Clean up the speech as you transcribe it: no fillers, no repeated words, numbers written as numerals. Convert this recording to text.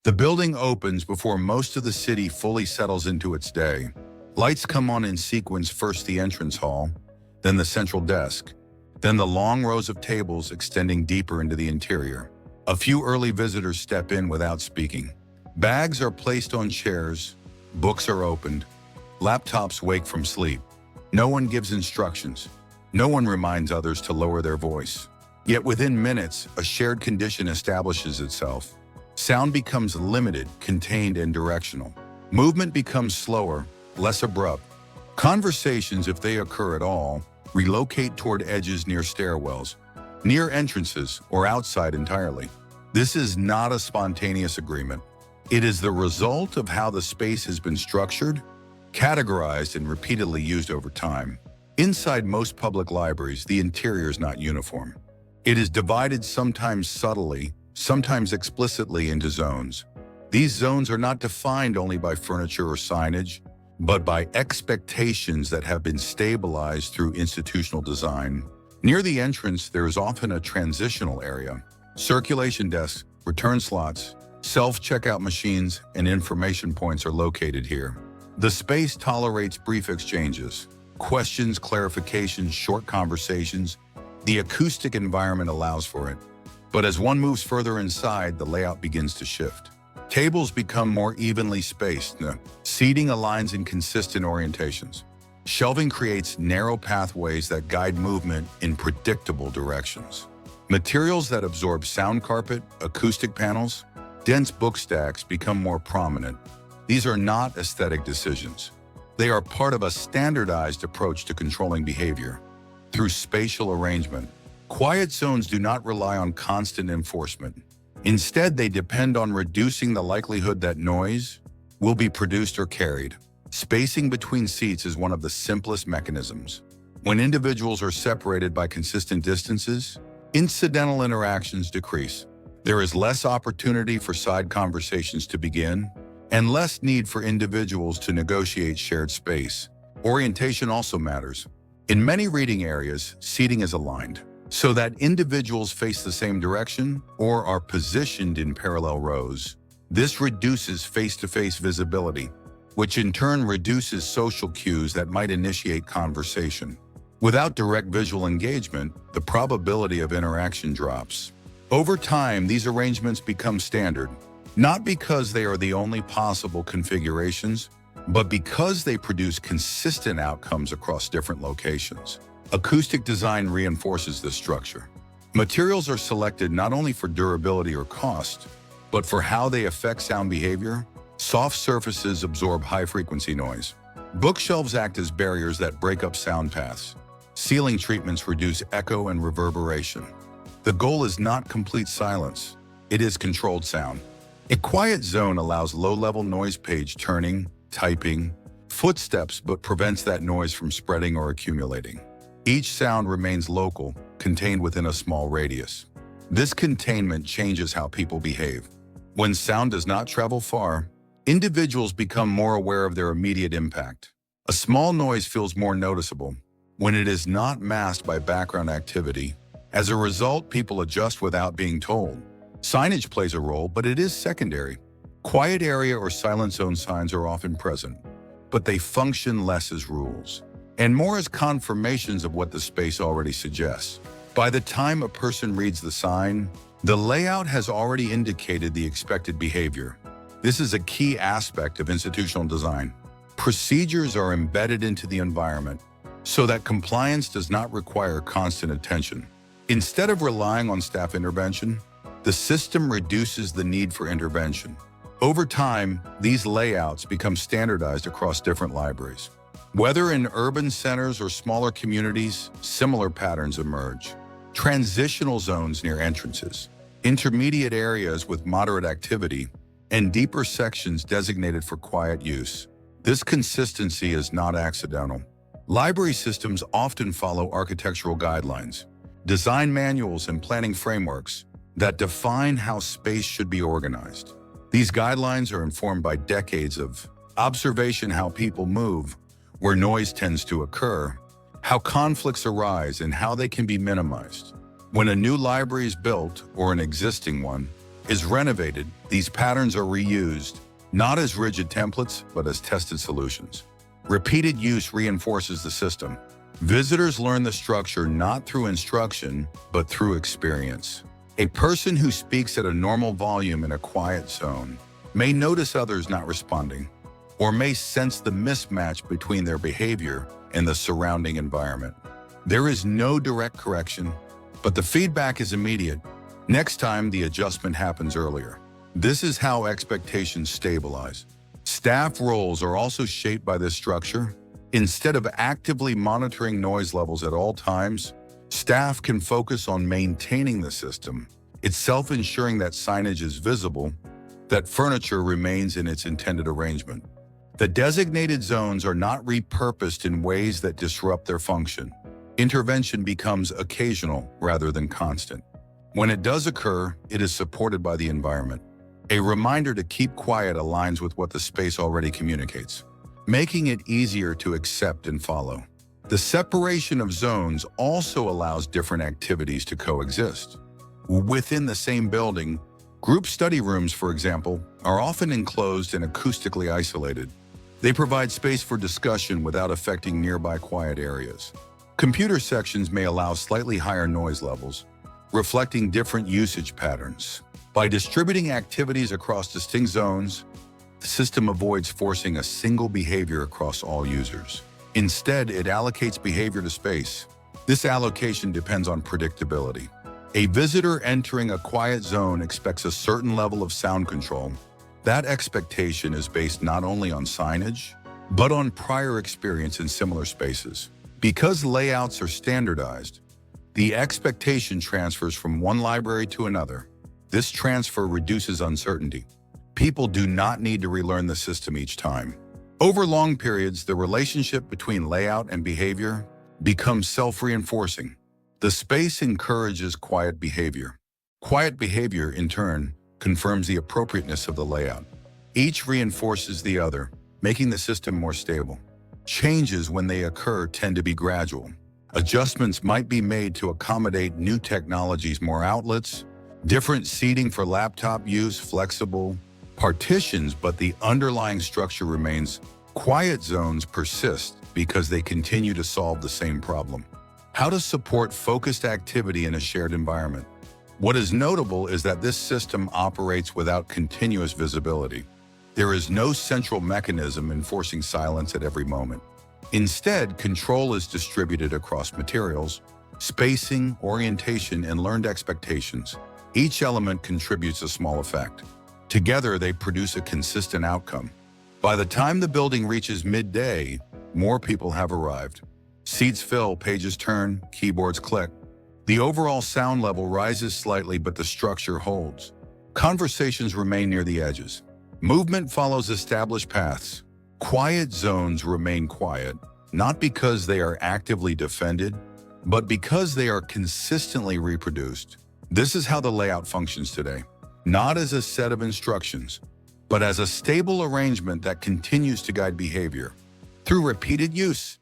The building opens before most of the city fully settles into its day. Lights come on in sequence, first the entrance hall, then the central desk, then the long rows of tables extending deeper into the interior. A few early visitors step in without speaking. Bags are placed on chairs, books are opened, laptops wake from sleep. No one gives instructions. No one reminds others to lower their voice. Yet within minutes, a shared condition establishes itself. Sound becomes limited, contained, and directional. Movement becomes slower, less abrupt. Conversations, if they occur at all, relocate toward edges near stairwells, near entrances, or outside entirely. This is not a spontaneous agreement. It is the result of how the space has been structured, categorized, and repeatedly used over time. Inside most public libraries, the interior is not uniform. It is divided, sometimes subtly, sometimes explicitly, into zones. These zones are not defined only by furniture or signage, but by expectations that have been stabilized through institutional design. Near the entrance, there is often a transitional area. Circulation desks, return slots, self-checkout machines, and information points are located here. The space tolerates brief exchanges, questions, clarifications, short conversations. The acoustic environment allows for it. But as one moves further inside, the layout begins to shift. Tables become more evenly spaced. Seating aligns in consistent orientations. Shelving creates narrow pathways that guide movement in predictable directions. Materials that absorb sound carpet, acoustic panels, dense book stacks become more prominent. These are not aesthetic decisions. They are part of a standardized approach to controlling behavior. Through spatial arrangement, quiet zones do not rely on constant enforcement. Instead, they depend on reducing the likelihood that noise will be produced or carried. Spacing between seats is one of the simplest mechanisms. When individuals are separated by consistent distances, incidental interactions decrease. There is less opportunity for side conversations to begin, and less need for individuals to negotiate shared space. Orientation also matters. In many reading areas, seating is aligned, so that individuals face the same direction or are positioned in parallel rows. This reduces face-to-face visibility, which in turn reduces social cues that might initiate conversation. Without direct visual engagement, the probability of interaction drops. Over time, these arrangements become standard, not because they are the only possible configurations, but because they produce consistent outcomes across different locations. Acoustic design reinforces this structure. Materials are selected not only for durability or cost, but for how they affect sound behavior. Soft surfaces absorb high-frequency noise. Bookshelves act as barriers that break up sound paths. Ceiling treatments reduce echo and reverberation. The goal is not complete silence. It is controlled sound. A quiet zone allows low-level noise, page turning, typing, footsteps, but prevents that noise from spreading or accumulating. Each sound remains local, contained within a small radius. This containment changes how people behave. When sound does not travel far, individuals become more aware of their immediate impact. A small noise feels more noticeable when it is not masked by background activity. As a result, people adjust without being told. Signage plays a role, but it is secondary. Quiet area or silent zone signs are often present, but they function less as rules and more as confirmations of what the space already suggests. By the time a person reads the sign, the layout has already indicated the expected behavior. This is a key aspect of institutional design. Procedures are embedded into the environment so that compliance does not require constant attention. Instead of relying on staff intervention, the system reduces the need for intervention. Over time, these layouts become standardized across different libraries. Whether in urban centers or smaller communities, similar patterns emerge. Transitional zones near entrances, intermediate areas with moderate activity, and deeper sections designated for quiet use. This consistency is not accidental. Library systems often follow architectural guidelines, design manuals, and planning frameworks that define how space should be organized. These guidelines are informed by decades of observation: how people move, where noise tends to occur, how conflicts arise, and how they can be minimized. When a new library is built, or an existing one, is renovated, these patterns are reused, not as rigid templates, but as tested solutions. Repeated use reinforces the system. Visitors learn the structure not through instruction, but through experience. A person who speaks at a normal volume in a quiet zone may notice others not responding, or may sense the mismatch between their behavior and the surrounding environment. There is no direct correction, but the feedback is immediate. Next time, the adjustment happens earlier. This is how expectations stabilize. Staff roles are also shaped by this structure. Instead of actively monitoring noise levels at all times, staff can focus on maintaining the system, itself ensuring that signage is visible, that furniture remains in its intended arrangement. The designated zones are not repurposed in ways that disrupt their function. Intervention becomes occasional rather than constant. When it does occur, it is supported by the environment. A reminder to keep quiet aligns with what the space already communicates, making it easier to accept and follow. The separation of zones also allows different activities to coexist. Within the same building, group study rooms, for example, are often enclosed and acoustically isolated. They provide space for discussion without affecting nearby quiet areas. Computer sections may allow slightly higher noise levels, reflecting different usage patterns. By distributing activities across distinct zones, the system avoids forcing a single behavior across all users. Instead, it allocates behavior to space. This allocation depends on predictability. A visitor entering a quiet zone expects a certain level of sound control. That expectation is based not only on signage, but on prior experience in similar spaces. Because layouts are standardized, the expectation transfers from one library to another. This transfer reduces uncertainty. People do not need to relearn the system each time. Over long periods, the relationship between layout and behavior becomes self-reinforcing. The space encourages quiet behavior. Quiet behavior, in turn, confirms the appropriateness of the layout. Each reinforces the other, making the system more stable. Changes, when they occur, tend to be gradual. Adjustments might be made to accommodate new technologies, more outlets, different seating for laptop use, flexible partitions, but the underlying structure remains. Quiet zones persist because they continue to solve the same problem: how to support focused activity in a shared environment. What is notable is that this system operates without continuous visibility. There is no central mechanism enforcing silence at every moment. Instead, control is distributed across materials, spacing, orientation, and learned expectations. Each element contributes a small effect. Together, they produce a consistent outcome. By the time the building reaches midday, more people have arrived. Seats fill, pages turn, keyboards click. The overall sound level rises slightly, but the structure holds. Conversations remain near the edges. Movement follows established paths. Quiet zones remain quiet, not because they are actively defended, but because they are consistently reproduced. This is how the layout functions today, not as a set of instructions, but as a stable arrangement that continues to guide behavior. Through repeated use,